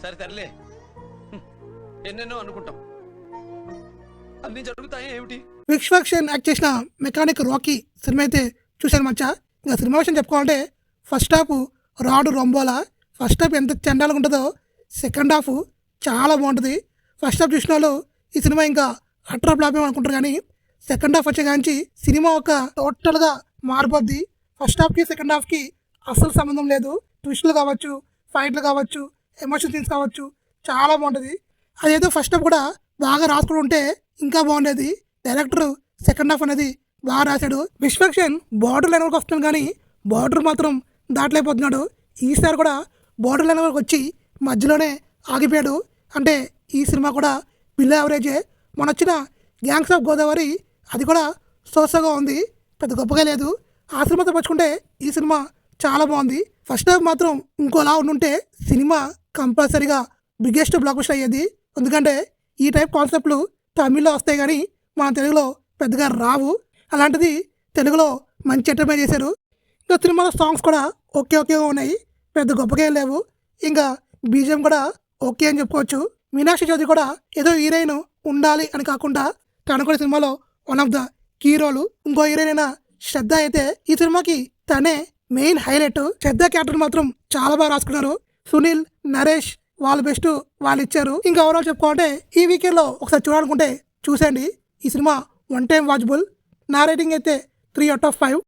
సరే తరలే, ఎన్నెన్నో అనుకుంటాం, అన్ని జరుగుతాయి ఏమిటి? విశ్వక్సేన్ యాక్ట్ చేసిన మెకానిక్ రాకీ సినిమా అయితే చూశాను మచ్చా. ఇంకా సినిమా విషయం చెప్పుకోవాలంటే ఫస్ట్ హాఫ్ రాడు రొంబోలా. ఫస్ట్ హాఫ్ ఎంత చండాలుగా ఉంటుందో సెకండ్ హాఫ్ చాలా బాగుంటుంది. ఫస్ట్ హాఫ్ చూసిన వాళ్ళు ఈ సినిమా ఇంకా అట్రా ఫ్లాప్ అనుకుంటారు, కానీ సెకండ్ హాఫ్ వచ్చే కాంచి సినిమా ఒక టోటల్గా మారిపోద్ది. ఫస్ట్ హాఫ్కి సెకండ్ హాఫ్కి అస్సలు సంబంధం లేదు. ట్విస్టులు కావచ్చు, ఫైట్లు కావచ్చు, ఎమోషన్ సీన్స్ కావచ్చు, చాలా బాగుంటుంది. అదేదో ఫస్ట్ హాఫ్ కూడా బాగా రాసుకుని ఉంటే ఇంకా బాగుండేది. డైరెక్టర్ సెకండ్ హాఫ్ అనేది బాగా రాశాడు. విశ్వక్సేన్ బార్డర్ లైన్ వరకు వస్తున్నాడు, కానీ బార్డర్ మాత్రం దాటలేకపోతున్నాడు. ఈసారి కూడా బార్డర్ లైన్ వరకు వచ్చి మధ్యలోనే ఆగిపోయాడు. అంటే ఈ సినిమా కూడా బిలో యావరేజే. మన వచ్చిన గ్యాంగ్స్ ఆఫ్ గోదావరి అది కూడా సోసగా ఉంది, పెద్ద గొప్పగా లేదు. ఆ సినిమాతో పంచుకుంటే ఈ సినిమా చాలా బాగుంది. ఫస్ట్ హాఫ్ మాత్రం ఇంకోలా ఉండుంటే సినిమా కంపల్సరీగా బిగ్గెస్ట్ బ్లాక్ బస్టర్ అయ్యేది. ఎందుకంటే ఈ టైప్ కాన్సెప్ట్లు తమిళ్లో వస్తాయి, కానీ మన తెలుగులో పెద్దగా రావు. అలాంటిది తెలుగులో మంచి ఎంటర్టైన్ చేశారు. ఇంకా సినిమాలో సాంగ్స్ కూడా ఓకేగా ఉన్నాయి, పెద్ద గొప్పగా లేవు. ఇంకా బీజిఎం కూడా ఓకే అని చెప్పుకోవచ్చు. మీనాక్షి చౌదరి కూడా ఏదో హీరోయిన్ ఉండాలి అని కాకుండా తను కూడా సినిమాలో వన్ ఆఫ్ ద కీ రోలు. ఇంకో హీరోయిన్ అయిన శ్రద్ధ అయితే ఈ సినిమాకి తనే మెయిన్ హైలైట్. శ్రద్ధ క్యారెక్టర్ మాత్రం చాలా బాగా రాసుకున్నారు. సునీల్, నరేష్ వాళ్ళు బెస్ట్ వాళ్ళు ఇచ్చారు. ఇంకా ఓవరాల్ చెప్పుకోవాలంటే ఈ వీకెండ్లో ఒకసారి చూడాలనుకుంటే చూసండి. ఈ సినిమా వన్ టైం వాచబుల్. నా రేటింగ్ అయితే 3/5.